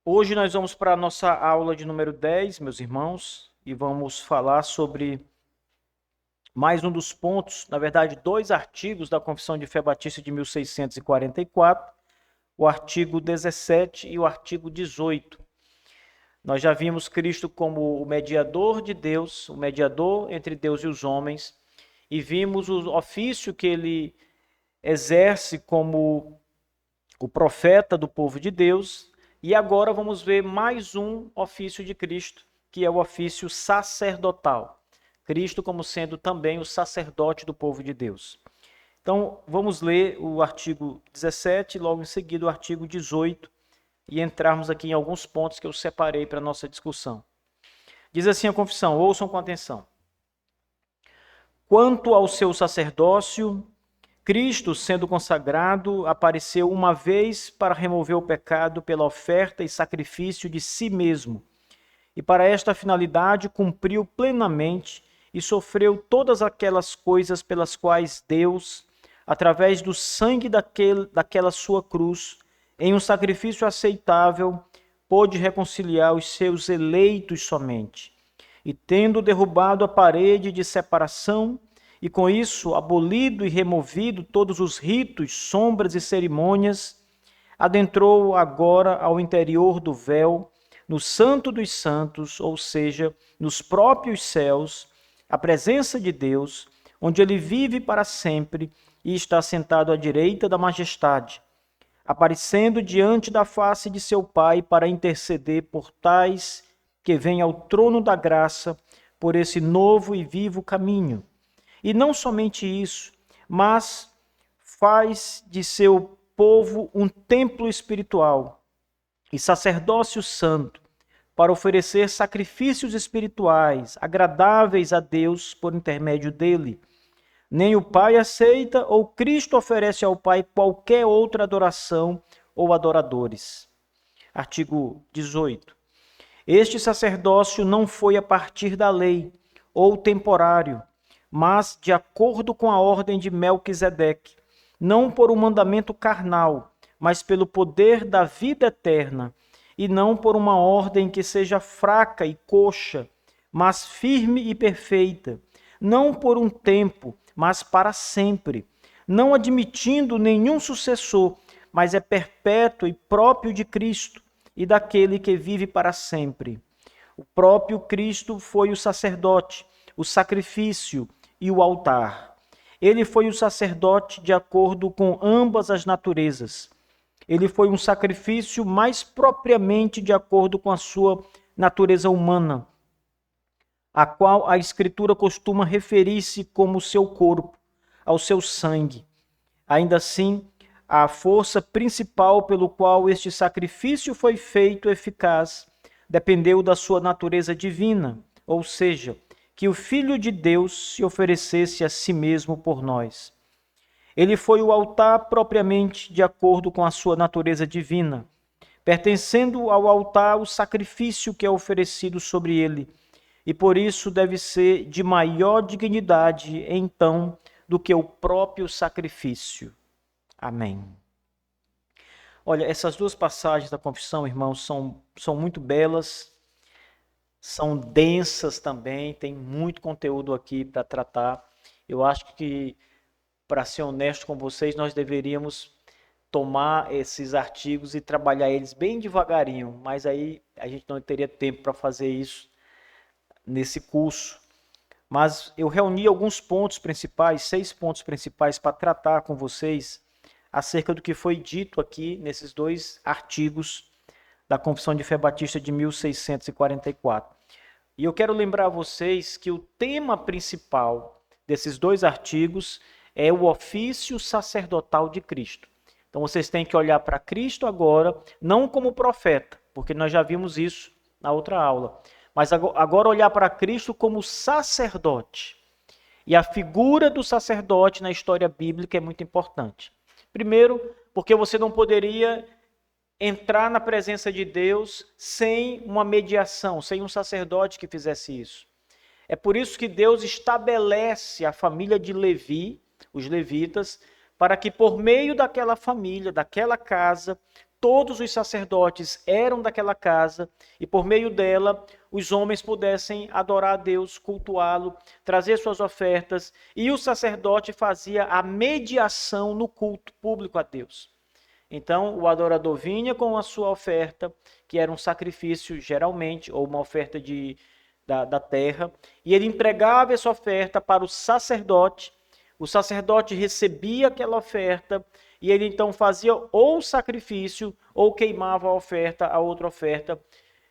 Hoje nós vamos para a nossa aula de número 10, meus irmãos, e vamos falar sobre mais um dos pontos, na verdade, dois artigos da Confissão de Fé Batista de 1644, o artigo 17 e o artigo 18. Nós já vimos Cristo como o mediador de Deus, o mediador entre Deus e os homens, e vimos o ofício que ele exerce como o profeta do povo de Deus. E agora vamos ver mais um ofício de Cristo, que é o ofício sacerdotal. Cristo como sendo também o sacerdote do povo de Deus. Então, vamos ler o artigo 17 e logo em seguida o artigo 18 e entrarmos aqui em alguns pontos que eu separei para a nossa discussão. Diz assim a confissão, ouçam com atenção. Quanto ao seu sacerdócio, Cristo, sendo consagrado, apareceu uma vez para remover o pecado pela oferta e sacrifício de si mesmo, e para esta finalidade cumpriu plenamente e sofreu todas aquelas coisas pelas quais Deus, através do sangue daquela sua cruz, em um sacrifício aceitável, pôde reconciliar os seus eleitos somente. E tendo derrubado a parede de separação, e com isso abolido e removido todos os ritos, sombras e cerimônias, adentrou agora ao interior do véu, no Santo dos Santos, ou seja, nos próprios céus, a presença de Deus, onde ele vive para sempre e está sentado à direita da majestade, aparecendo diante da face de seu Pai para interceder por tais que vêm ao trono da graça por esse novo e vivo caminho. E não somente isso, mas faz de seu povo um templo espiritual e sacerdócio santo, para oferecer sacrifícios espirituais agradáveis a Deus por intermédio dele. Nem o Pai aceita ou Cristo oferece ao Pai qualquer outra adoração ou adoradores. Artigo 18. Este sacerdócio não foi a partir da lei ou temporário, mas de acordo com a ordem de Melquisedeque, não por um mandamento carnal, mas pelo poder da vida eterna, e não por uma ordem que seja fraca e coxa, mas firme e perfeita, não por um tempo, mas para sempre, não admitindo nenhum sucessor, mas é perpétuo e próprio de Cristo e daquele que vive para sempre. O próprio Cristo foi o sacerdote, o sacrifício e o altar. Ele foi o sacerdote de acordo com ambas as naturezas. Ele foi um sacrifício mais propriamente de acordo com a sua natureza humana, a qual a Escritura costuma referir-se como seu corpo, ao seu sangue. Ainda assim, a força principal pelo qual este sacrifício foi feito eficaz dependeu da sua natureza divina, ou seja, que o Filho de Deus se oferecesse a si mesmo por nós. Ele foi o altar propriamente de acordo com a sua natureza divina, pertencendo ao altar o sacrifício que é oferecido sobre ele, e por isso deve ser de maior dignidade, então, do que o próprio sacrifício. Amém. Olha, essas duas passagens da confissão, irmãos, são muito belas, são densas também, tem muito conteúdo aqui para tratar. Eu acho que, para ser honesto com vocês, nós deveríamos tomar esses artigos e trabalhar eles bem devagarinho, mas aí a gente não teria tempo para fazer isso nesse curso. Mas eu reuni alguns pontos principais, 6 pontos principais, para tratar com vocês acerca do que foi dito aqui nesses dois artigos da Confissão de Fé Batista de 1644. E eu quero lembrar a vocês que o tema principal desses dois artigos é o ofício sacerdotal de Cristo. Então vocês têm que olhar para Cristo agora, não como profeta, porque nós já vimos isso na outra aula, mas agora olhar para Cristo como sacerdote. E a figura do sacerdote na história bíblica é muito importante. Primeiro, porque você não poderia entrar na presença de Deus sem uma mediação, sem um sacerdote que fizesse isso. É por isso que Deus estabelece a família de Levi, os levitas, para que por meio daquela família, daquela casa, todos os sacerdotes eram daquela casa e por meio dela os homens pudessem adorar a Deus, cultuá-lo, trazer suas ofertas, e o sacerdote fazia a mediação no culto público a Deus. Então o adorador vinha com a sua oferta, que era um sacrifício geralmente, ou uma oferta da terra, e ele entregava essa oferta para o sacerdote recebia aquela oferta, e ele então fazia ou sacrifício, ou queimava a outra oferta,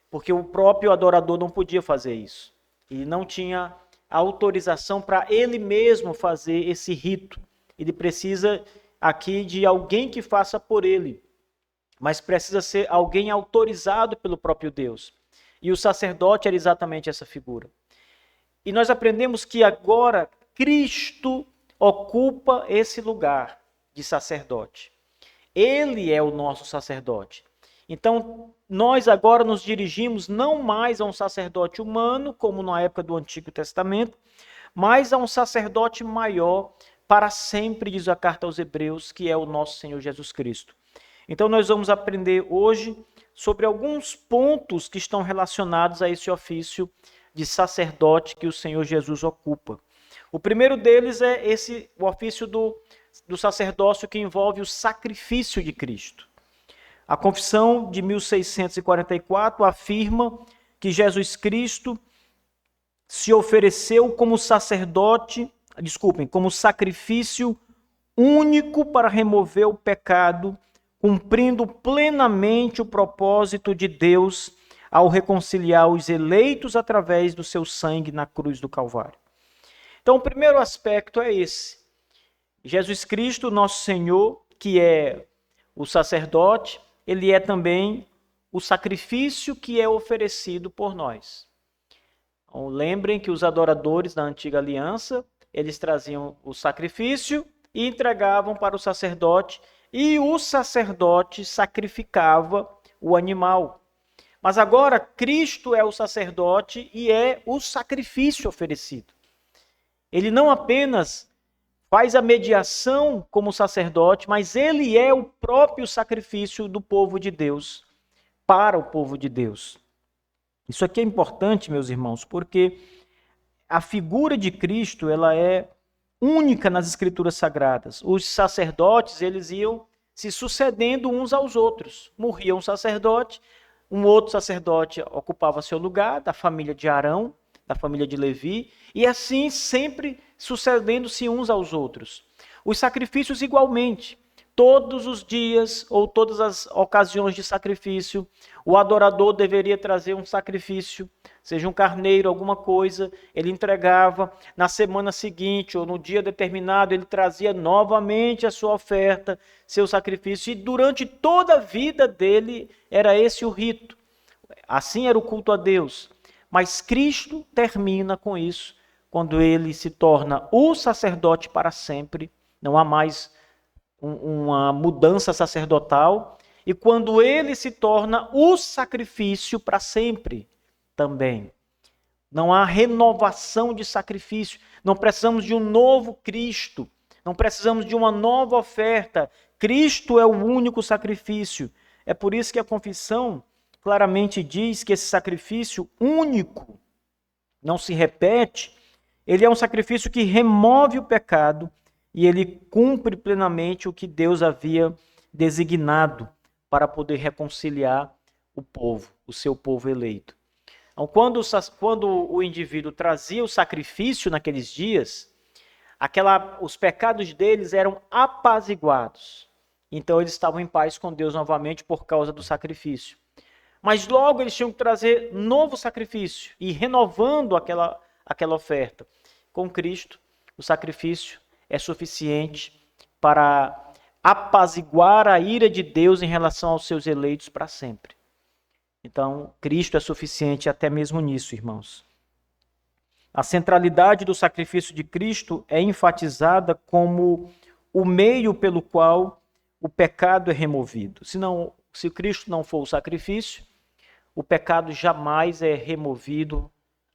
porque o próprio adorador não podia fazer isso. Ele não tinha autorização para ele mesmo fazer esse rito. Ele precisa aqui de alguém que faça por ele, mas precisa ser alguém autorizado pelo próprio Deus. E o sacerdote era exatamente essa figura. E nós aprendemos que agora Cristo ocupa esse lugar de sacerdote. Ele é o nosso sacerdote. Então, nós agora nos dirigimos não mais a um sacerdote humano, como na época do Antigo Testamento, mas a um sacerdote maior para sempre, diz a carta aos Hebreus, que é o nosso Senhor Jesus Cristo. Então, nós vamos aprender hoje sobre alguns pontos que estão relacionados a esse ofício de sacerdote que o Senhor Jesus ocupa. O primeiro deles é o ofício do sacerdócio que envolve o sacrifício de Cristo. A Confissão de 1644 afirma que Jesus Cristo se ofereceu como como sacrifício único para remover o pecado, cumprindo plenamente o propósito de Deus ao reconciliar os eleitos através do seu sangue na cruz do Calvário. Então, o primeiro aspecto é esse. Jesus Cristo, nosso Senhor, que é o sacerdote, ele é também o sacrifício que é oferecido por nós. Então, lembrem que os adoradores da antiga aliança, eles traziam o sacrifício e entregavam para o sacerdote, e o sacerdote sacrificava o animal. Mas agora Cristo é o sacerdote e é o sacrifício oferecido. Ele não apenas faz a mediação como sacerdote, mas ele é o próprio sacrifício do povo de Deus, para o povo de Deus. Isso aqui é importante, meus irmãos, porque a figura de Cristo, ela é única nas Escrituras Sagradas. Os sacerdotes, eles iam se sucedendo uns aos outros. Morria um sacerdote, um outro sacerdote ocupava seu lugar, da família de Arão, da família de Levi, e assim sempre sucedendo-se uns aos outros. Os sacrifícios igualmente. Todos os dias ou todas as ocasiões de sacrifício, o adorador deveria trazer um sacrifício, seja um carneiro, alguma coisa, ele entregava. Na semana seguinte ou no dia determinado, ele trazia novamente a sua oferta, seu sacrifício, e durante toda a vida dele era esse o rito. Assim era o culto a Deus. Mas Cristo termina com isso, quando ele se torna o sacerdote para sempre, não há mais uma mudança sacerdotal, e quando ele se torna o sacrifício para sempre também. Não há renovação de sacrifício, não precisamos de um novo Cristo, não precisamos de uma nova oferta. Cristo é o único sacrifício. É por isso que a confissão claramente diz que esse sacrifício único, não se repete, ele é um sacrifício que remove o pecado e ele cumpre plenamente o que Deus havia designado para poder reconciliar o povo, o seu povo eleito. Então, quando o indivíduo trazia o sacrifício naqueles dias, os pecados deles eram apaziguados. Então eles estavam em paz com Deus novamente por causa do sacrifício. Mas logo eles tinham que trazer novo sacrifício e renovando aquela oferta. Com Cristo, o sacrifício é suficiente para apaziguar a ira de Deus em relação aos seus eleitos para sempre. Então, Cristo é suficiente até mesmo nisso, irmãos. A centralidade do sacrifício de Cristo é enfatizada como o meio pelo qual o pecado é removido. Se Cristo não for o sacrifício, o pecado jamais é removido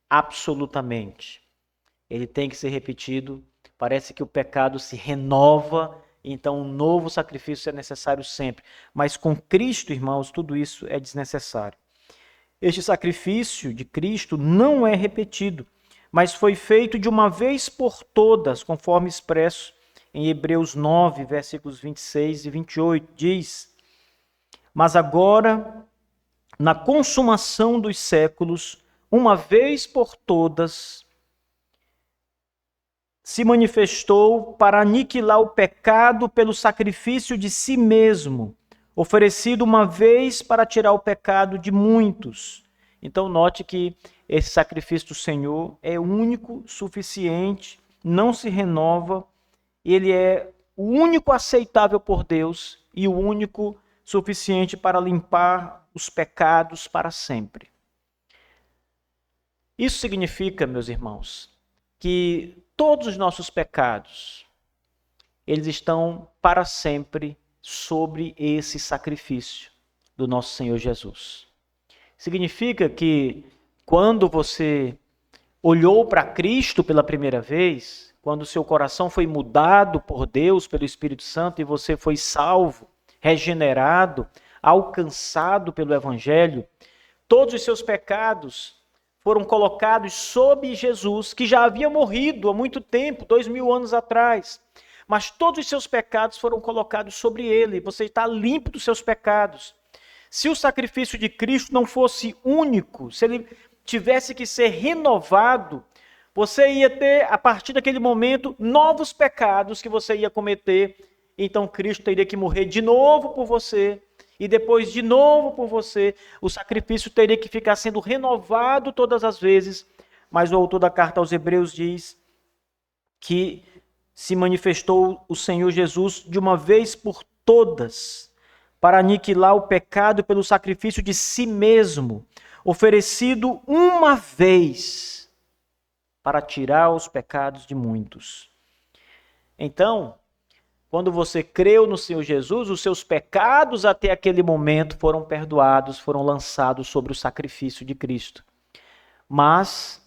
absolutamente. Ele tem que ser repetido. Parece que o pecado se renova Então, um novo sacrifício é necessário sempre. Mas com Cristo, irmãos, tudo isso é desnecessário. Este sacrifício de Cristo não é repetido, mas foi feito de uma vez por todas, conforme expresso em Hebreus 9, versículos 26 e 28. Diz: mas agora, na consumação dos séculos, uma vez por todas, se manifestou para aniquilar o pecado pelo sacrifício de si mesmo, oferecido uma vez para tirar o pecado de muitos. Então note que esse sacrifício do Senhor é único, suficiente, não se renova, ele é o único aceitável por Deus e o único suficiente para limpar os pecados para sempre. Isso significa, meus irmãos, que todos os nossos pecados, eles estão para sempre sobre esse sacrifício do nosso Senhor Jesus. Significa que quando você olhou para Cristo pela primeira vez, quando o seu coração foi mudado por Deus, pelo Espírito Santo, e você foi salvo, regenerado, alcançado pelo Evangelho, todos os seus pecados foram colocados sob Jesus, que já havia morrido há muito tempo, 2000 anos atrás. Mas todos os seus pecados foram colocados sobre ele. Você está limpo dos seus pecados. Se o sacrifício de Cristo não fosse único, se ele tivesse que ser renovado, você ia ter, a partir daquele momento, novos pecados que você ia cometer. Então Cristo teria que morrer de novo por você, e depois de novo por você. O sacrifício teria que ficar sendo renovado todas as vezes. Mas o autor da carta aos Hebreus diz que se manifestou o Senhor Jesus de uma vez por todas, para aniquilar o pecado pelo sacrifício de si mesmo, oferecido uma vez para tirar os pecados de muitos. Então, quando você creu no Senhor Jesus, os seus pecados até aquele momento foram perdoados, foram lançados sobre o sacrifício de Cristo. Mas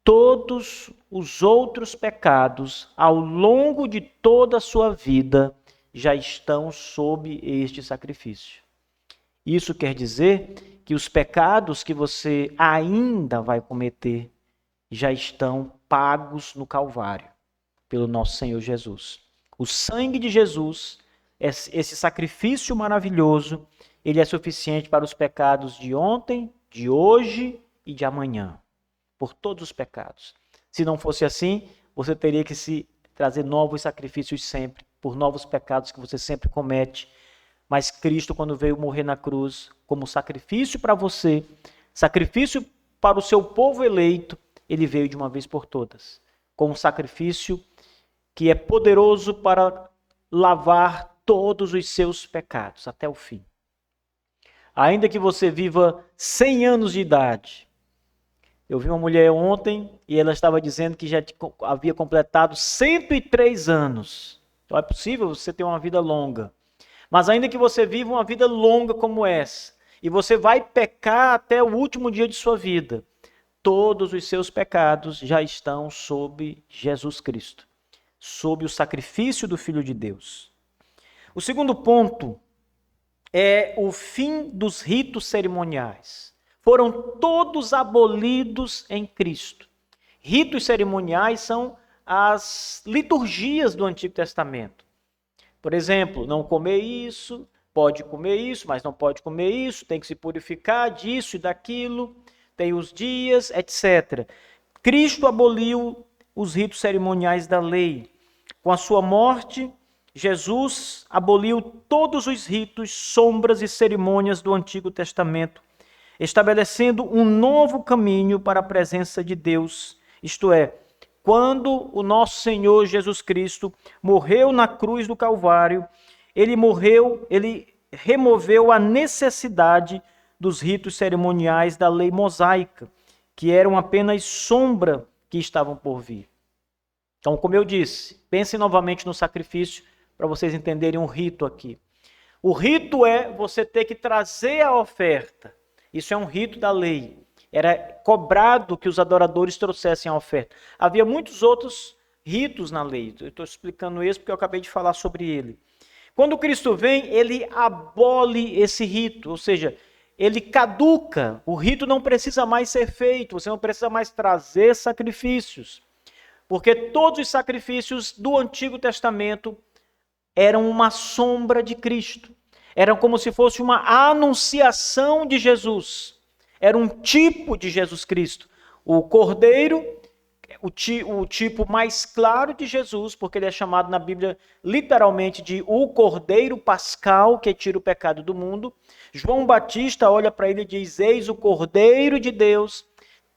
todos os outros pecados, ao longo de toda a sua vida, já estão sob este sacrifício. Isso quer dizer que os pecados que você ainda vai cometer já estão pagos no Calvário, pelo nosso Senhor Jesus. O sangue de Jesus, esse sacrifício maravilhoso, ele é suficiente para os pecados de ontem, de hoje e de amanhã. Por todos os pecados. Se não fosse assim, você teria que se trazer novos sacrifícios sempre, por novos pecados que você sempre comete. Mas Cristo, quando veio morrer na cruz, como sacrifício para você, sacrifício para o seu povo eleito, ele veio de uma vez por todas, com um sacrifício que é poderoso para lavar todos os seus pecados até o fim. Ainda que você viva 100 anos de idade, eu vi uma mulher ontem e ela estava dizendo que já havia completado 103 anos. Então é possível você ter uma vida longa. Mas ainda que você viva uma vida longa como essa, e você vai pecar até o último dia de sua vida, todos os seus pecados já estão sob Jesus Cristo, sob o sacrifício do Filho de Deus. O segundo ponto é o fim dos ritos cerimoniais. Foram todos abolidos em Cristo. Ritos cerimoniais são as liturgias do Antigo Testamento. Por exemplo, não comer isso, pode comer isso, mas não pode comer isso, tem que se purificar disso e daquilo, tem os dias, etc. Cristo aboliu os ritos cerimoniais da lei. Com a sua morte, Jesus aboliu todos os ritos, sombras e cerimônias do Antigo Testamento, estabelecendo um novo caminho para a presença de Deus. Isto é, quando o nosso Senhor Jesus Cristo morreu na cruz do Calvário, ele removeu a necessidade dos ritos cerimoniais da lei mosaica, que eram apenas sombra que estavam por vir. Então, como eu disse, pensem novamente no sacrifício para vocês entenderem um rito aqui. O rito é você ter que trazer a oferta. Isso é um rito da lei. Era cobrado que os adoradores trouxessem a oferta. Havia muitos outros ritos na lei. Eu estou explicando isso porque eu acabei de falar sobre ele. Quando Cristo vem, ele abole esse rito, ou seja, ele caduca. O rito não precisa mais ser feito, você não precisa mais trazer sacrifícios. Porque todos os sacrifícios do Antigo Testamento eram uma sombra de Cristo. Eram como se fosse uma anunciação de Jesus. Era um tipo de Jesus Cristo. O Cordeiro, o tipo mais claro de Jesus, porque ele é chamado na Bíblia literalmente de o Cordeiro Pascal, que tira o pecado do mundo. João Batista olha para ele e diz: eis o Cordeiro de Deus.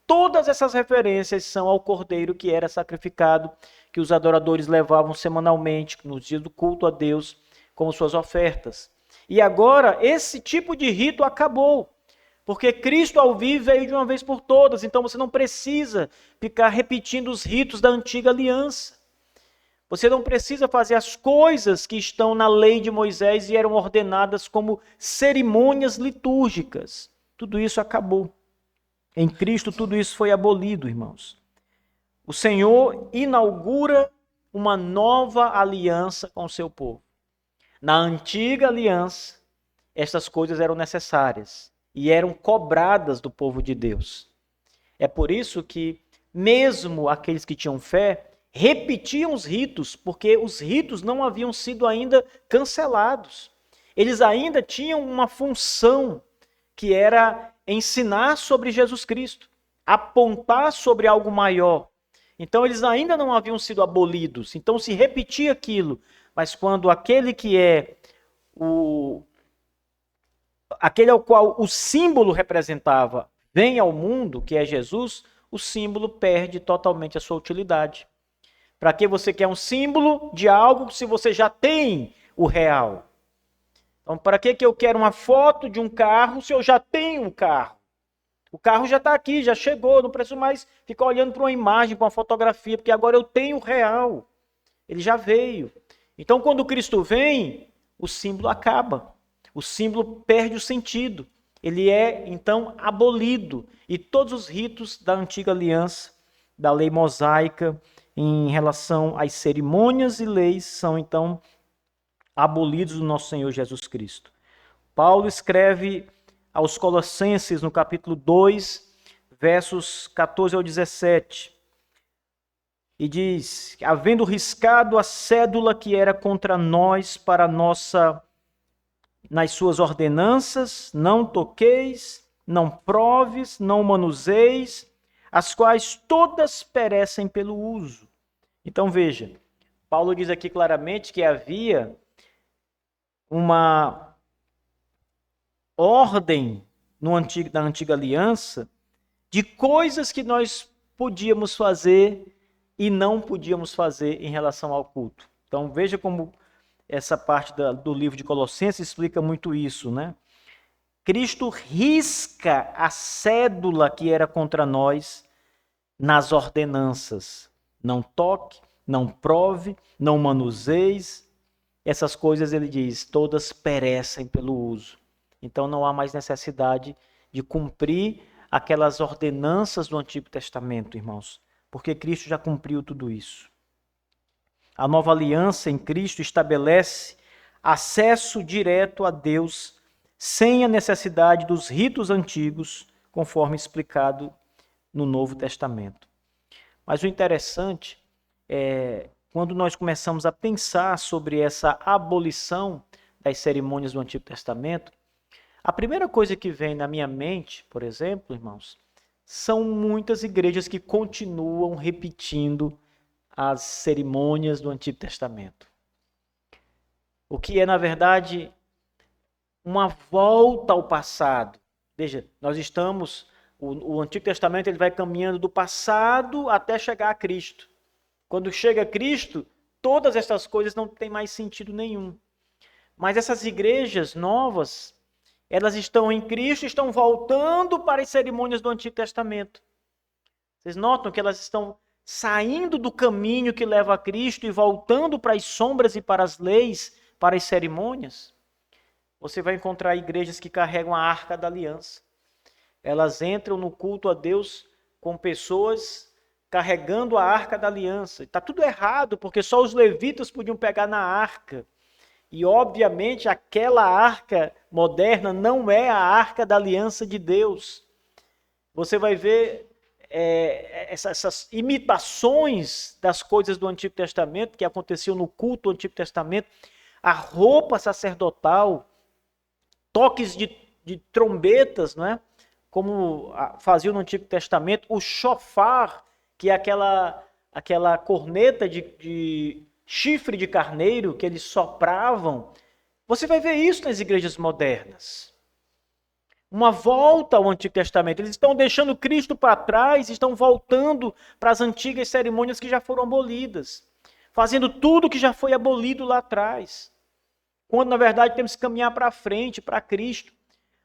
Todas essas referências são ao Cordeiro que era sacrificado, que os adoradores levavam semanalmente, nos dias do culto a Deus, como suas ofertas. E agora, esse tipo de rito acabou, porque Cristo ao vir veio de uma vez por todas, então você não precisa ficar repetindo os ritos da antiga aliança. Você não precisa fazer as coisas que estão na lei de Moisés e eram ordenadas como cerimônias litúrgicas. Tudo isso acabou. Em Cristo tudo isso foi abolido, irmãos. O Senhor inaugura uma nova aliança com o seu povo. Na antiga aliança, estas coisas eram necessárias e eram cobradas do povo de Deus. É por isso que mesmo aqueles que tinham fé repetiam os ritos, porque os ritos não haviam sido ainda cancelados. Eles ainda tinham uma função, que era ensinar sobre Jesus Cristo, apontar sobre algo maior. Então eles ainda não haviam sido abolidos. Então se repetia aquilo, mas quando aquele que é aquele ao qual o símbolo representava vem ao mundo, que é Jesus, o símbolo perde totalmente a sua utilidade. Para que você quer um símbolo de algo se você já tem o real? Então, para que eu quero uma foto de um carro se eu já tenho um carro? O carro já está aqui, já chegou, não preciso mais ficar olhando para uma imagem, para uma fotografia, porque agora eu tenho o real. Ele já veio. Então, quando Cristo vem, o símbolo acaba. O símbolo perde o sentido. Ele é, então, abolido. E todos os ritos da antiga aliança, da lei mosaica, em relação às cerimônias e leis, são, então, abolidos do nosso Senhor Jesus Cristo. Paulo escreve aos Colossenses, no capítulo 2, versos 14 ao 17, e diz: havendo riscado a cédula que era contra nós para nas suas ordenanças, não toqueis, não proves, não manuseis, as quais todas perecem pelo uso. Então veja, Paulo diz aqui claramente que havia uma ordem da antiga aliança de coisas que nós podíamos fazer e não podíamos fazer em relação ao culto. Então veja como essa parte do livro de Colossenses explica muito isso, né? Cristo risca a cédula que era contra nós nas ordenanças. Não toque, não prove, não manuseis. Essas coisas, ele diz, todas perecem pelo uso. Então não há mais necessidade de cumprir aquelas ordenanças do Antigo Testamento, irmãos, porque Cristo já cumpriu tudo isso. A nova aliança em Cristo estabelece acesso direto a Deus sem a necessidade dos ritos antigos, conforme explicado no Novo Testamento. Mas o interessante é quando nós começamos a pensar sobre essa abolição das cerimônias do Antigo Testamento, a primeira coisa que vem na minha mente, por exemplo, irmãos, são muitas igrejas que continuam repetindo as cerimônias do Antigo Testamento. O que é, na verdade, uma volta ao passado. Veja, nós estamos, o Antigo Testamento ele vai caminhando do passado até chegar a Cristo. Quando chega a Cristo, todas essas coisas não têm mais sentido nenhum. Mas essas igrejas novas, elas estão em Cristo, estão voltando para as cerimônias do Antigo Testamento. Vocês notam que elas estão saindo do caminho que leva a Cristo e voltando para as sombras e para as leis, para as cerimônias? Você vai encontrar igrejas que carregam a Arca da Aliança. Elas entram no culto a Deus com pessoas carregando a arca da aliança. Está tudo errado, porque só os levitas podiam pegar na arca. E, obviamente, aquela arca moderna não é a arca da aliança de Deus. Você vai ver essas imitações das coisas do Antigo Testamento que aconteciam no culto do Antigo Testamento, a roupa sacerdotal, toques de trombetas, não é? Como faziam no Antigo Testamento, o shofar, que é aquela corneta de chifre de carneiro que eles sopravam. Você vai ver isso nas igrejas modernas. Uma volta ao Antigo Testamento. Eles estão deixando Cristo para trás, estão voltando para as antigas cerimônias que já foram abolidas, fazendo tudo que já foi abolido lá atrás. Quando, na verdade, temos que caminhar para frente, para Cristo.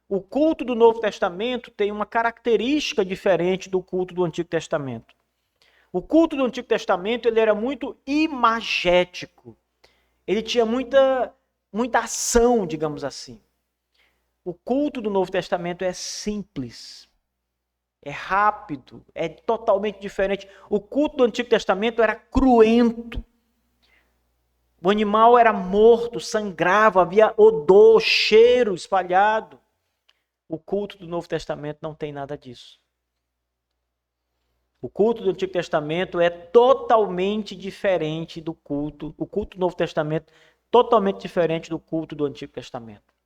O culto do Novo Testamento tem uma característica diferente do culto do Antigo Testamento. O culto do Antigo Testamento ele era muito imagético. Ele tinha muita ação, digamos assim. O culto do Novo Testamento é simples, é rápido, é totalmente diferente. O culto do Antigo Testamento era cruento. O animal era morto, sangrava, havia odor, cheiro espalhado. O culto do Novo Testamento não tem nada disso. O culto do Antigo Testamento é totalmente diferente do culto. O culto do Novo Testamento totalmente diferente do culto do Antigo Testamento.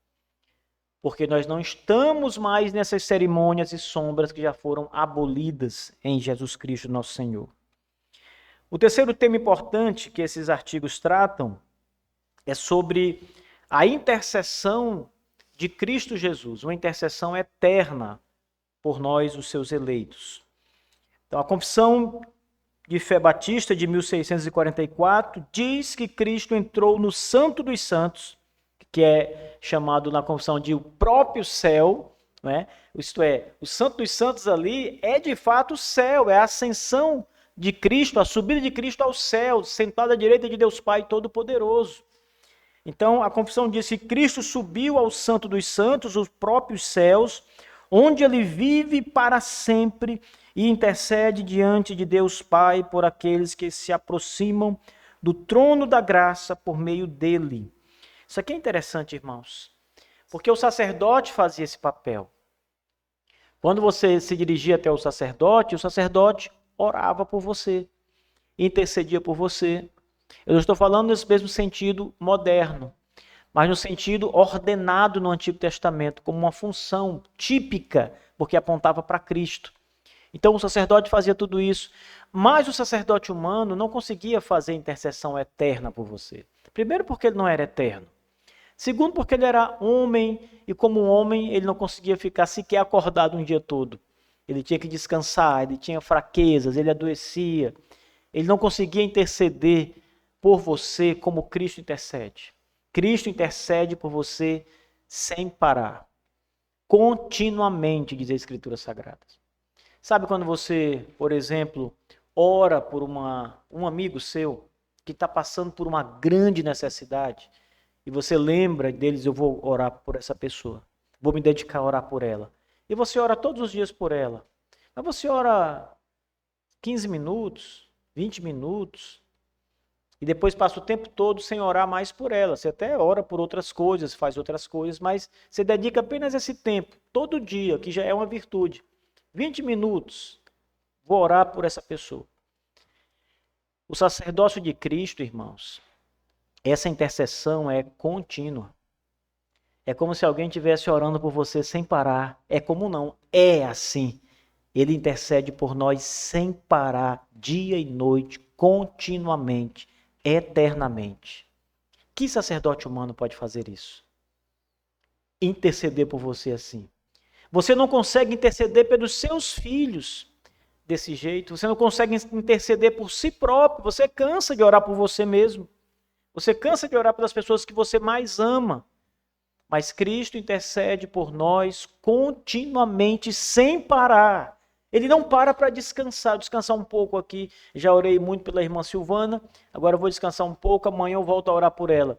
Porque nós não estamos mais nessas cerimônias e sombras que já foram abolidas em Jesus Cristo, nosso Senhor. O terceiro tema importante que esses artigos tratam é sobre a intercessão de Cristo Jesus, uma intercessão eterna por nós, os seus eleitos. Então, a Confissão de Fé Batista de 1644 diz que Cristo entrou no Santo dos Santos, que é chamado na Confissão de o próprio céu, né? Isto é, o Santo dos Santos ali é de fato o céu, é a ascensão de Cristo, a subida de Cristo ao céu, sentado à direita de Deus Pai Todo-Poderoso. Então, a Confissão diz que Cristo subiu ao Santo dos Santos, os próprios céus, onde ele vive para sempre e intercede diante de Deus Pai por aqueles que se aproximam do trono da graça por meio dele. Isso aqui é interessante, irmãos, porque o sacerdote fazia esse papel. Quando você se dirigia até o sacerdote orava por você, intercedia por você. Eu não estou falando nesse mesmo sentido moderno, mas no sentido ordenado no Antigo Testamento, como uma função típica, porque apontava para Cristo. Então o sacerdote fazia tudo isso, mas o sacerdote humano não conseguia fazer intercessão eterna por você. Primeiro porque ele não era eterno. Segundo porque ele era homem, e como homem ele não conseguia ficar sequer acordado um dia todo. Ele tinha que descansar, ele tinha fraquezas, ele adoecia. Ele não conseguia interceder por você como Cristo intercede. Cristo intercede por você sem parar. Continuamente, diz a Escritura Sagrada. Sabe quando você, por exemplo, ora por um amigo seu que está passando por uma grande necessidade e você lembra deles, eu vou orar por essa pessoa, vou me dedicar a orar por ela. E você ora todos os dias por ela. Mas você ora 15 minutos, 20 minutos, e depois passa o tempo todo sem orar mais por ela. Você até ora por outras coisas, faz outras coisas, mas você dedica apenas esse tempo, todo dia, que já é uma virtude. 20 minutos, vou orar por essa pessoa. O sacerdócio de Cristo, irmãos, essa intercessão é contínua. É como se alguém estivesse orando por você sem parar. É como não, é assim. Ele intercede por nós sem parar, dia e noite, continuamente, eternamente. Que sacerdote humano pode fazer isso? Interceder por você assim. Você não consegue interceder pelos seus filhos desse jeito. Você não consegue interceder por si próprio. Você cansa de orar por você mesmo. Você cansa de orar pelas pessoas que você mais ama. Mas Cristo intercede por nós continuamente, sem parar. Ele não para descansar. Descansar um pouco aqui. Já orei muito pela irmã Silvana. Agora eu vou descansar um pouco. Amanhã eu volto a orar por ela.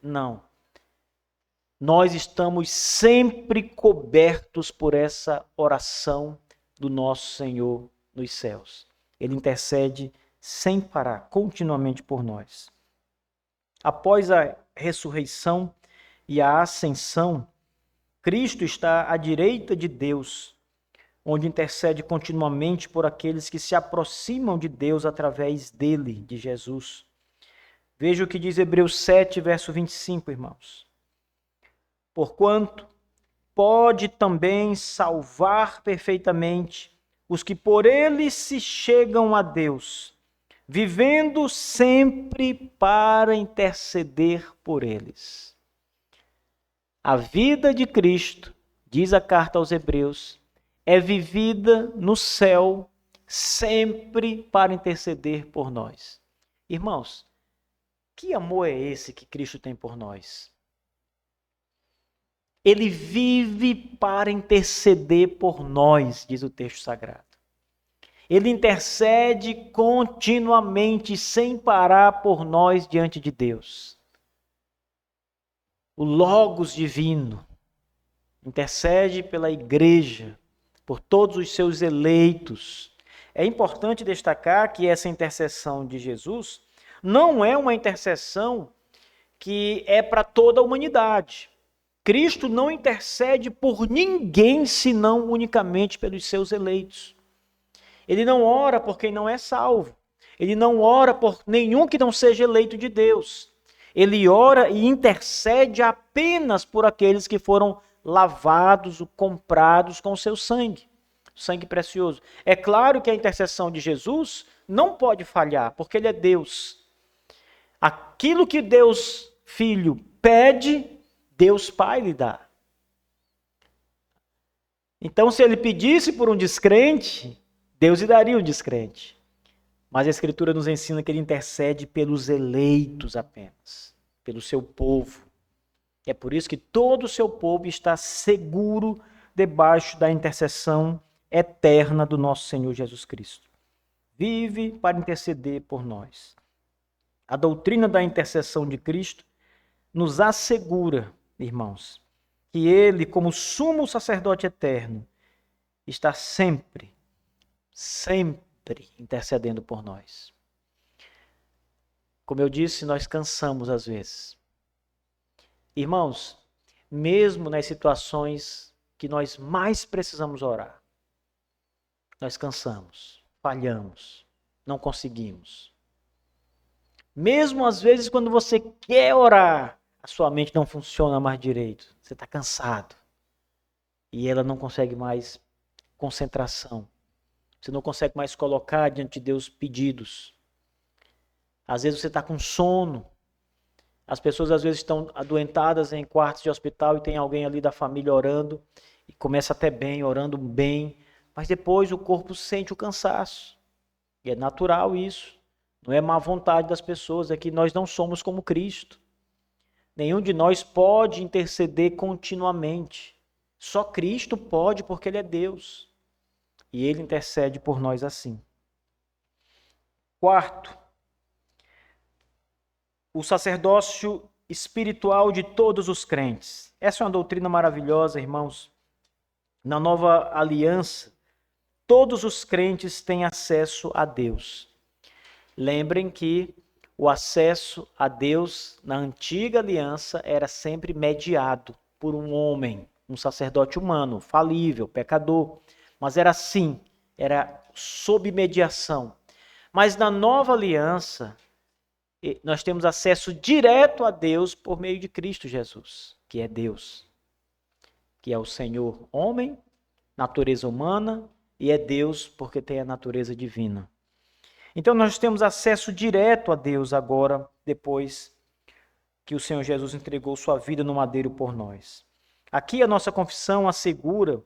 Não. Nós estamos sempre cobertos por essa oração do nosso Senhor nos céus. Ele intercede sem parar, continuamente por nós. Após a ressurreição e a ascensão, Cristo está à direita de Deus, onde intercede continuamente por aqueles que se aproximam de Deus através dele, de Jesus. Veja o que diz Hebreus 7, verso 25, irmãos. Porquanto pode também salvar perfeitamente os que por ele se chegam a Deus, vivendo sempre para interceder por eles. A vida de Cristo, diz a carta aos Hebreus, é vivida no céu sempre para interceder por nós. Irmãos, que amor é esse que Cristo tem por nós? Ele vive para interceder por nós, diz o texto sagrado. Ele intercede continuamente, sem parar por nós diante de Deus. O Logos divino intercede pela igreja, por todos os seus eleitos. É importante destacar que essa intercessão de Jesus não é uma intercessão que é para toda a humanidade. Cristo não intercede por ninguém, senão unicamente pelos seus eleitos. Ele não ora por quem não é salvo. Ele não ora por nenhum que não seja eleito de Deus. Ele ora e intercede apenas por aqueles que foram lavados, comprados com o seu sangue, sangue precioso. É claro que a intercessão de Jesus não pode falhar, porque ele é Deus. Aquilo que Deus Filho pede, Deus Pai lhe dá. Então, se ele pedisse por um descrente, Deus lhe daria um descrente. Mas a Escritura nos ensina que ele intercede pelos eleitos apenas, pelo seu povo. É por isso que todo o seu povo está seguro debaixo da intercessão eterna do nosso Senhor Jesus Cristo. Vive para interceder por nós. A doutrina da intercessão de Cristo nos assegura, irmãos, que ele, como sumo sacerdote eterno, está sempre intercedendo por nós. Como eu disse, nós cansamos às vezes. Irmãos, mesmo nas situações que nós mais precisamos orar, nós cansamos, falhamos, não conseguimos. Mesmo às vezes quando você quer orar, a sua mente não funciona mais direito. Você está cansado. E ela não consegue mais concentração. Você não consegue mais colocar diante de Deus pedidos. Às vezes você está com sono. As pessoas às vezes estão adoentadas em quartos de hospital e tem alguém ali da família orando. E começa até bem, orando bem. Mas depois o corpo sente o cansaço. E é natural isso. Não é má vontade das pessoas. É que nós não somos como Cristo. Nenhum de nós pode interceder continuamente. Só Cristo pode, porque ele é Deus. E ele intercede por nós assim. Quarto, o sacerdócio espiritual de todos os crentes. Essa é uma doutrina maravilhosa, irmãos. Na nova aliança, todos os crentes têm acesso a Deus. Lembrem que o acesso a Deus na antiga aliança era sempre mediado por um homem, um sacerdote humano, falível, pecador. Mas era assim, era sob mediação. Mas na nova aliança, nós temos acesso direto a Deus por meio de Cristo Jesus, que é Deus, que é o Senhor homem, natureza humana, e é Deus porque tem a natureza divina. Então nós temos acesso direto a Deus agora, depois que o Senhor Jesus entregou sua vida no madeiro por nós. Aqui a nossa confissão assegura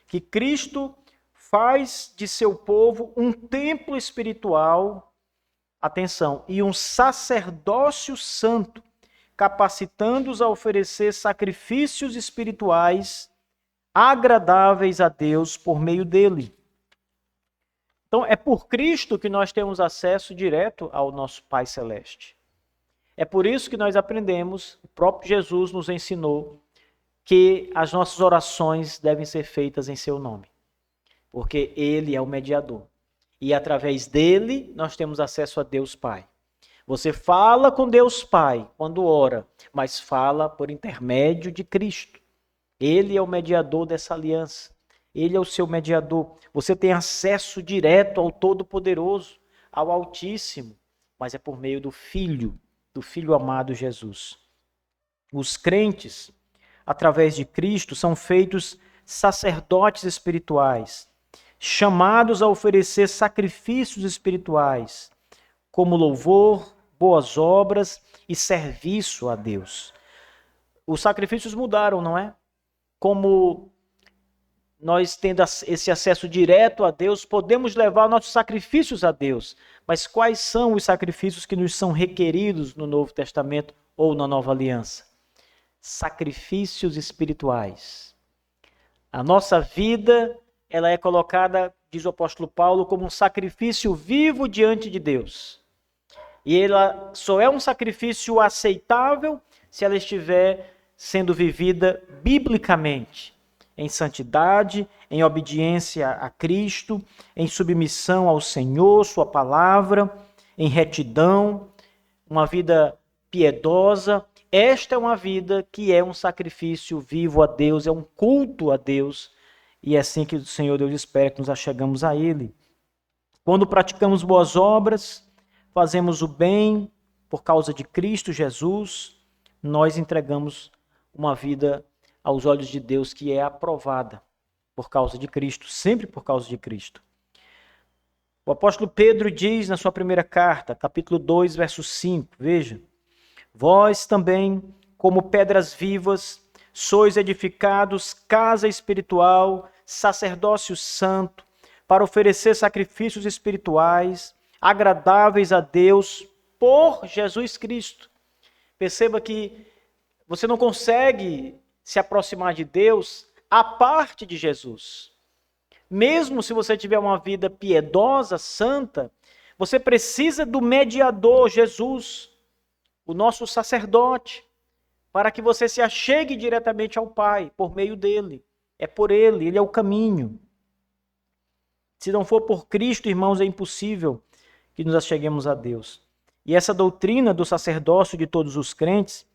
que Cristo faz de seu povo um templo espiritual, atenção, e um sacerdócio santo, capacitando-os a oferecer sacrifícios espirituais agradáveis a Deus por meio dele. Então, é por Cristo que nós temos acesso direto ao nosso Pai Celeste. É por isso que nós aprendemos, o próprio Jesus nos ensinou, que as nossas orações devem ser feitas em seu nome. Porque ele é o mediador. E através dele, nós temos acesso a Deus Pai. Você fala com Deus Pai quando ora, mas fala por intermédio de Cristo. Ele é o mediador dessa aliança. Ele é o seu mediador. Você tem acesso direto ao Todo-Poderoso, ao Altíssimo, mas é por meio do Filho amado Jesus. Os crentes, através de Cristo, são feitos sacerdotes espirituais, chamados a oferecer sacrifícios espirituais, como louvor, boas obras e serviço a Deus. Os sacrifícios mudaram, não é? Como nós tendo esse acesso direto a Deus, podemos levar nossos sacrifícios a Deus. Mas quais são os sacrifícios que nos são requeridos no Novo Testamento ou na Nova Aliança? Sacrifícios espirituais. A nossa vida, ela é colocada, diz o apóstolo Paulo, como um sacrifício vivo diante de Deus. E ela só é um sacrifício aceitável se ela estiver sendo vivida biblicamente, em santidade, em obediência a Cristo, em submissão ao Senhor, sua palavra, em retidão, uma vida piedosa. Esta é uma vida que é um sacrifício vivo a Deus, é um culto a Deus, e é assim que o Senhor Deus espera que nos achegamos a Ele. Quando praticamos boas obras, fazemos o bem por causa de Cristo Jesus, nós entregamos uma vida aos olhos de Deus que é aprovada por causa de Cristo, sempre por causa de Cristo. O apóstolo Pedro diz na sua primeira carta, capítulo 2, verso 5, veja: vós também, como pedras vivas, sois edificados casa espiritual, sacerdócio santo, para oferecer sacrifícios espirituais, agradáveis a Deus por Jesus Cristo. Perceba que você não consegue se aproximar de Deus à parte de Jesus. Mesmo se você tiver uma vida piedosa, santa, você precisa do mediador, Jesus, o nosso sacerdote, para que você se achegue diretamente ao Pai, por meio dele. É por ele é o caminho. Se não for por Cristo, irmãos, é impossível que nos acheguemos a Deus. E essa doutrina do sacerdócio de todos os crentes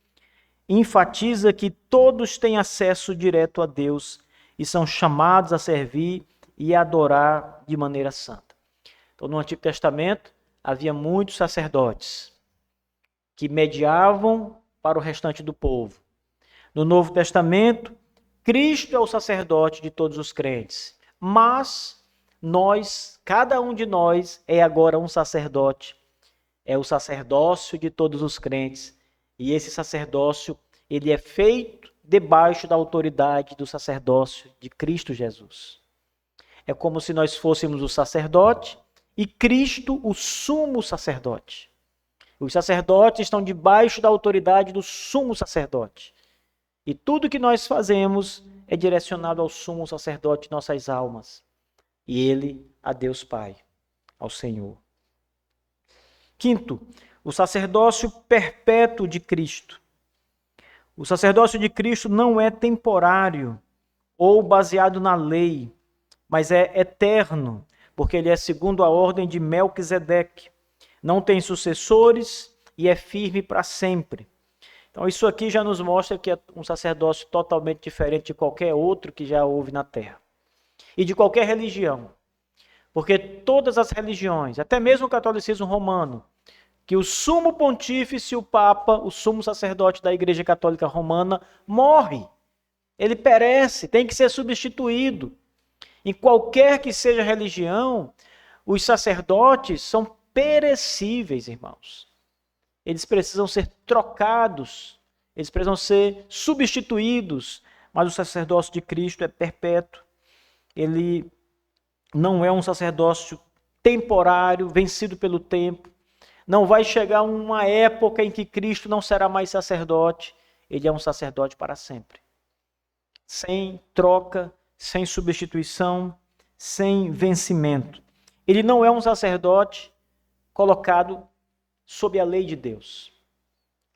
enfatiza que todos têm acesso direto a Deus e são chamados a servir e a adorar de maneira santa. Então, no Antigo Testamento, havia muitos sacerdotes que mediavam para o restante do povo. No Novo Testamento, Cristo é o sacerdote de todos os crentes, mas nós, cada um de nós, é agora um sacerdote. É o sacerdócio de todos os crentes. E esse sacerdócio, ele é feito debaixo da autoridade do sacerdócio de Cristo Jesus. É como se nós fôssemos o sacerdote e Cristo o sumo sacerdote. Os sacerdotes estão debaixo da autoridade do sumo sacerdote. E tudo que nós fazemos é direcionado ao sumo sacerdote de nossas almas. E ele a Deus Pai, ao Senhor. Quinto, o sacerdócio perpétuo de Cristo. O sacerdócio de Cristo não é temporário ou baseado na lei, mas é eterno, porque ele é segundo a ordem de Melquisedeque. Não tem sucessores e é firme para sempre. Então isso aqui já nos mostra que é um sacerdócio totalmente diferente de qualquer outro que já houve na terra. E de qualquer religião. Porque todas as religiões, até mesmo o catolicismo romano, que o sumo pontífice, o Papa, o sumo sacerdote da Igreja Católica Romana, morre. Ele perece, tem que ser substituído. Em qualquer que seja a religião, os sacerdotes são perecíveis, irmãos. Eles precisam ser trocados, eles precisam ser substituídos, mas o sacerdócio de Cristo é perpétuo. Ele não é um sacerdócio temporário, vencido pelo tempo. Não vai chegar uma época em que Cristo não será mais sacerdote. Ele é um sacerdote para sempre. Sem troca, sem substituição, sem vencimento. Ele não é um sacerdote colocado sob a lei de Deus.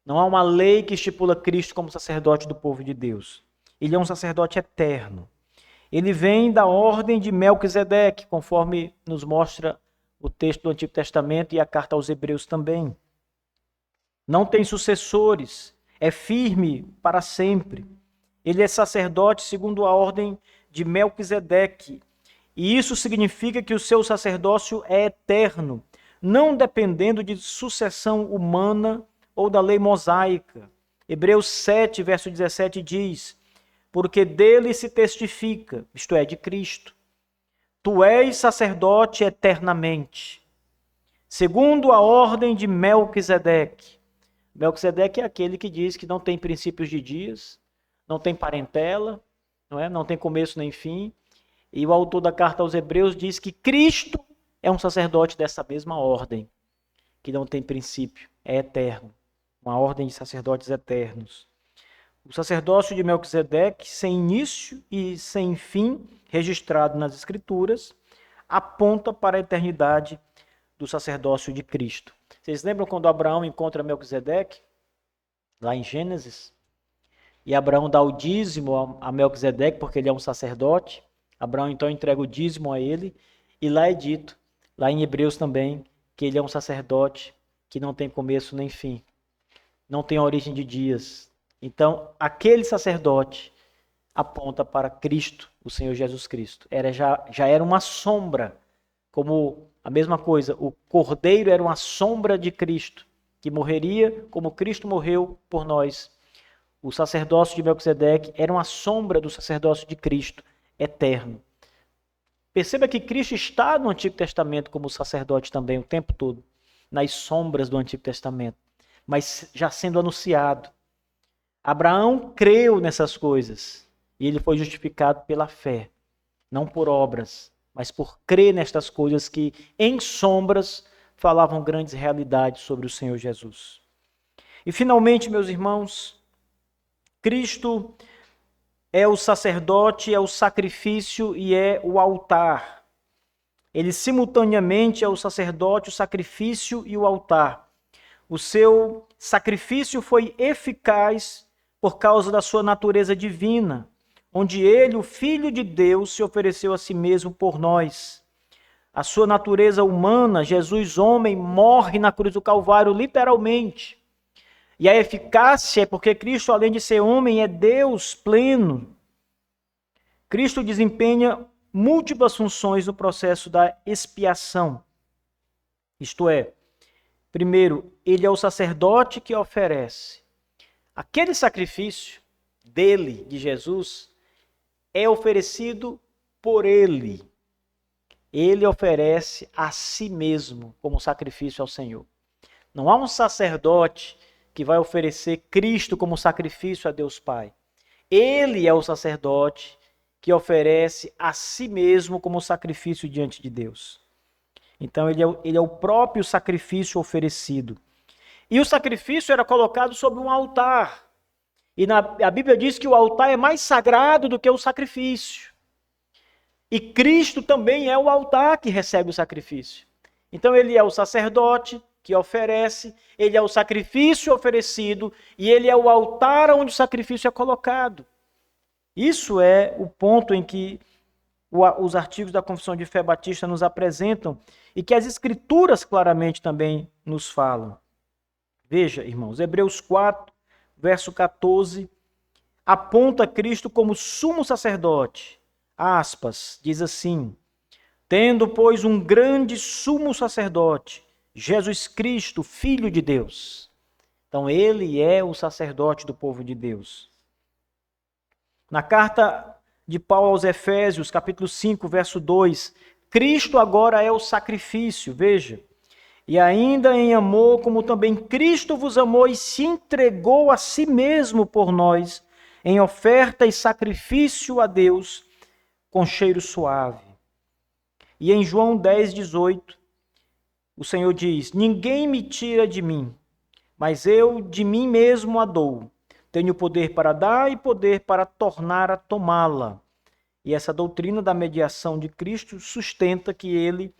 Não há uma lei que estipula Cristo como sacerdote do povo de Deus. Ele é um sacerdote eterno. Ele vem da ordem de Melquisedeque, conforme nos mostra o texto do Antigo Testamento e a carta aos Hebreus também. Não tem sucessores, é firme para sempre. Ele é sacerdote segundo a ordem de Melquisedeque. E isso significa que o seu sacerdócio é eterno, não dependendo de sucessão humana ou da lei mosaica. Hebreus 7, verso 17 diz: porque dele se testifica, isto é, de Cristo, tu és sacerdote eternamente, segundo a ordem de Melquisedeque. Melquisedeque é aquele que diz que não tem princípios de dias, não tem parentela, não tem começo nem fim. E o autor da carta aos Hebreus diz que Cristo é um sacerdote dessa mesma ordem, que não tem princípio, é eterno, uma ordem de sacerdotes eternos. O sacerdócio de Melquisedeque, sem início e sem fim, registrado nas Escrituras, aponta para a eternidade do sacerdócio de Cristo. Vocês lembram quando Abraão encontra Melquisedeque, lá em Gênesis? E Abraão dá o dízimo a Melquisedeque, porque ele é um sacerdote. Abraão então entrega o dízimo a ele, e lá é dito, lá em Hebreus também, que ele é um sacerdote que não tem começo nem fim, não tem origem de dias. Então, aquele sacerdote aponta para Cristo, o Senhor Jesus Cristo. Já era uma sombra, como a mesma coisa, o Cordeiro era uma sombra de Cristo, que morreria como Cristo morreu por nós. O sacerdócio de Melquisedeque era uma sombra do sacerdócio de Cristo, eterno. Perceba que Cristo está no Antigo Testamento como sacerdote também o tempo todo, nas sombras do Antigo Testamento, mas já sendo anunciado. Abraão creu nessas coisas e ele foi justificado pela fé, não por obras, mas por crer nestas coisas que, em sombras, falavam grandes realidades sobre o Senhor Jesus. E, finalmente, meus irmãos, Cristo é o sacerdote, é o sacrifício e é o altar. Ele simultaneamente é o sacerdote, o sacrifício e o altar. O seu sacrifício foi eficaz por causa da sua natureza divina, onde ele, o Filho de Deus, se ofereceu a si mesmo por nós. A sua natureza humana, Jesus homem, morre na cruz do Calvário, literalmente. E a eficácia é porque Cristo, além de ser homem, é Deus pleno. Cristo desempenha múltiplas funções no processo da expiação. Isto é, primeiro, ele é o sacerdote que oferece. Aquele sacrifício dele, de Jesus, é oferecido por ele. Ele oferece a si mesmo como sacrifício ao Senhor. Não há um sacerdote que vai oferecer Cristo como sacrifício a Deus Pai. Ele é o sacerdote que oferece a si mesmo como sacrifício diante de Deus. Então ele é o próprio sacrifício oferecido. E o sacrifício era colocado sobre um altar. E a Bíblia diz que o altar é mais sagrado do que o sacrifício. E Cristo também é o altar que recebe o sacrifício. Então ele é o sacerdote que oferece, ele é o sacrifício oferecido e ele é o altar onde o sacrifício é colocado. Isso é o ponto em que os artigos da Confissão de Fé Batista nos apresentam e que as Escrituras claramente também nos falam. Veja, irmãos, Hebreus 4, verso 14, aponta Cristo como sumo sacerdote. Aspas, diz assim: tendo, pois, um grande sumo sacerdote, Jesus Cristo, Filho de Deus. Então, ele é o sacerdote do povo de Deus. Na carta de Paulo aos Efésios, capítulo 5, verso 2, Cristo agora é o sacrifício, veja. E ainda em amor, como também Cristo vos amou e se entregou a si mesmo por nós, em oferta e sacrifício a Deus, com cheiro suave. E em João 10, 18, o Senhor diz: ninguém me tira de mim, mas eu de mim mesmo a dou. Tenho poder para dar e poder para tornar a tomá-la. E essa doutrina da mediação de Cristo sustenta que ele,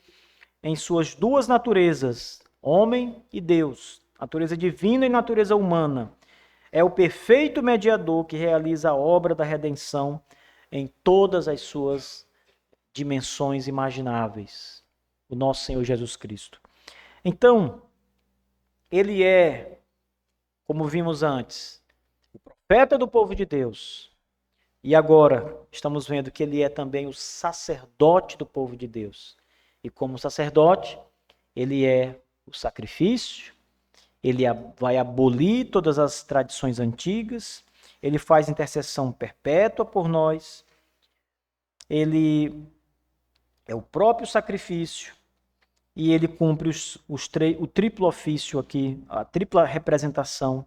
em suas duas naturezas, homem e Deus, natureza divina e natureza humana, é o perfeito mediador que realiza a obra da redenção em todas as suas dimensões imagináveis. o nosso Senhor Jesus Cristo. Então, ele é, como vimos antes, o profeta do povo de Deus. E agora estamos vendo que ele é também o sacerdote do povo de Deus. E como sacerdote, ele é o sacrifício, ele vai abolir todas as tradições antigas, ele faz intercessão perpétua por nós, ele é o próprio sacrifício e ele cumpre o triplo ofício aqui, a tripla representação,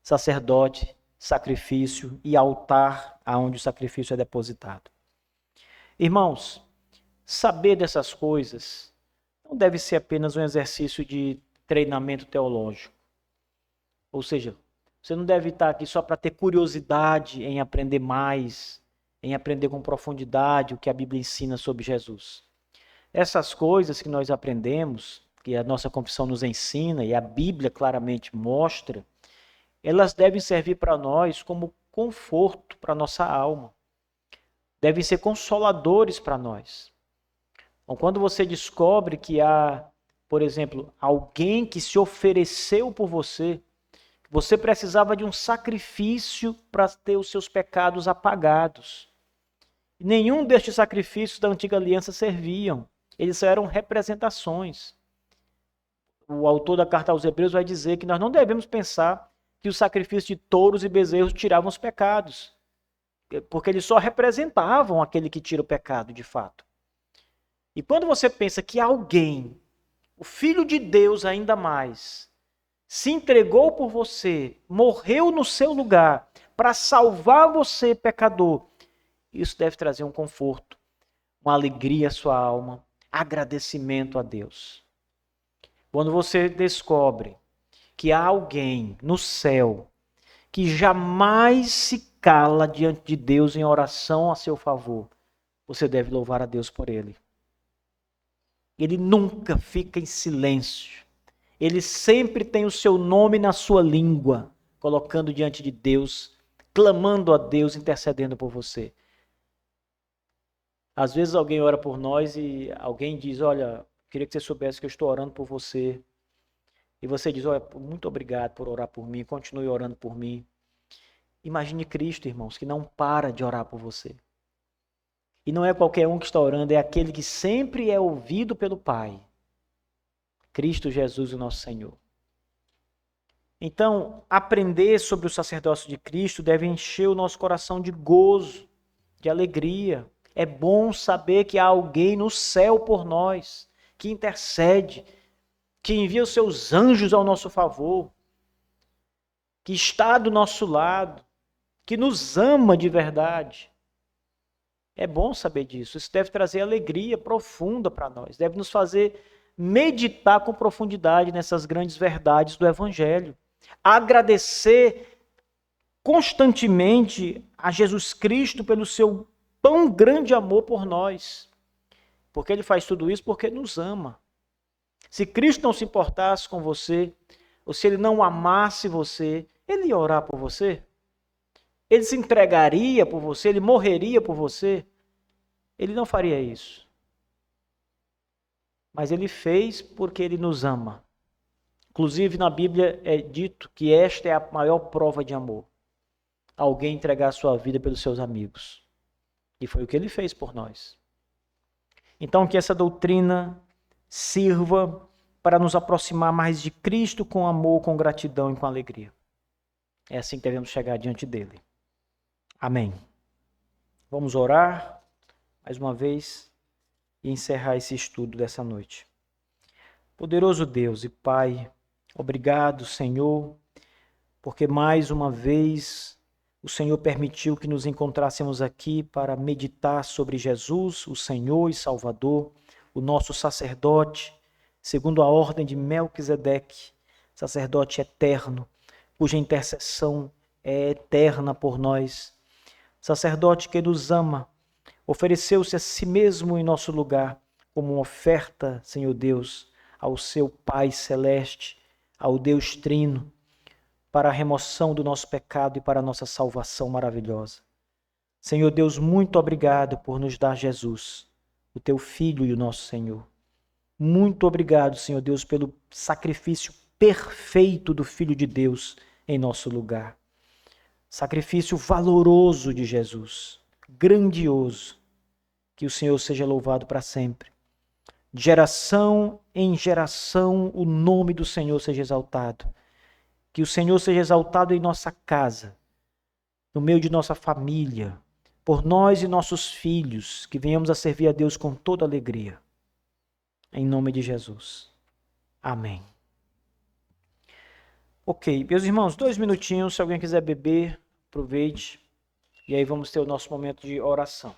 sacerdote, sacrifício e altar aonde o sacrifício é depositado. Irmãos, saber dessas coisas não deve ser apenas um exercício de treinamento teológico. Ou seja, você não deve estar aqui só para ter curiosidade em aprender mais, em aprender com profundidade o que a Bíblia ensina sobre Jesus. Essas coisas que nós aprendemos, que a nossa confissão nos ensina e a Bíblia claramente mostra, elas devem servir para nós como conforto para a nossa alma. Devem ser consoladores para nós. Então, quando você descobre que há, por exemplo, alguém que se ofereceu por você, você precisava de um sacrifício para ter os seus pecados apagados. Nenhum destes sacrifícios da antiga aliança serviam. Eles eram representações. O autor da carta aos Hebreus vai dizer que nós não devemos pensar que o sacrifício de touros e bezerros tiravam os pecados, porque eles só representavam aquele que tira o pecado, de fato. E quando você pensa que alguém, o Filho de Deus ainda mais, se entregou por você, morreu no seu lugar, para salvar você, pecador, isso deve trazer um conforto, uma alegria à sua alma, agradecimento a Deus. Quando você descobre que há alguém no céu que jamais se cala diante de Deus em oração a seu favor, você deve louvar a Deus por ele. Ele nunca fica em silêncio. Ele sempre tem o seu nome na sua língua, colocando diante de Deus, clamando a Deus, intercedendo por você. Às vezes alguém ora por nós e alguém diz, olha, queria que você soubesse que eu estou orando por você. E você diz, olha, muito obrigado por orar por mim, continue orando por mim. Imagine Cristo, irmãos, que não para de orar por você. E não é qualquer um que está orando, é aquele que sempre é ouvido pelo Pai. Cristo Jesus, o nosso Senhor. Então, aprender sobre o sacerdócio de Cristo deve encher o nosso coração de gozo, de alegria. É bom saber que há alguém no céu por nós, que intercede, que envia os seus anjos ao nosso favor, que está do nosso lado, que nos ama de verdade. É bom saber disso. Isso deve trazer alegria profunda para nós, deve nos fazer meditar com profundidade nessas grandes verdades do Evangelho. Agradecer constantemente a Jesus Cristo pelo seu tão grande amor por nós. Porque ele faz tudo isso porque nos ama. Se Cristo não se importasse com você, ou se ele não amasse você, ele ia orar por você? Ele se entregaria por você? Ele morreria por você? Ele não faria isso. Mas ele fez porque ele nos ama. Inclusive na Bíblia é dito que esta é a maior prova de amor. Alguém entregar a sua vida pelos seus amigos. E foi o que ele fez por nós. Então que essa doutrina sirva para nos aproximar mais de Cristo com amor, com gratidão e com alegria. É assim que devemos chegar diante dele. Amém. Vamos orar mais uma vez e encerrar esse estudo dessa noite. Poderoso Deus e Pai, obrigado, Senhor, porque mais uma vez o Senhor permitiu que nos encontrássemos aqui para meditar sobre Jesus, o Senhor e Salvador, o nosso sacerdote, segundo a ordem de Melquisedeque, sacerdote eterno, cuja intercessão é eterna por nós. Sacerdote que nos ama, ofereceu-se a si mesmo em nosso lugar, como uma oferta, Senhor Deus, ao seu Pai Celeste, ao Deus Trino, para a remoção do nosso pecado e para a nossa salvação maravilhosa. Senhor Deus, muito obrigado por nos dar Jesus, o teu Filho e o nosso Senhor. Muito obrigado, Senhor Deus, pelo sacrifício perfeito do Filho de Deus em nosso lugar. Sacrifício valoroso de Jesus, grandioso. Que o Senhor seja louvado para sempre. De geração em geração, o nome do Senhor seja exaltado. Que o Senhor seja exaltado em nossa casa, no meio de nossa família, por nós e nossos filhos, que venhamos a servir a Deus com toda alegria. Em nome de Jesus. Amém. Ok, meus irmãos, 2 minutinhos, se alguém quiser beber, aproveite. E aí vamos ter o nosso momento de oração.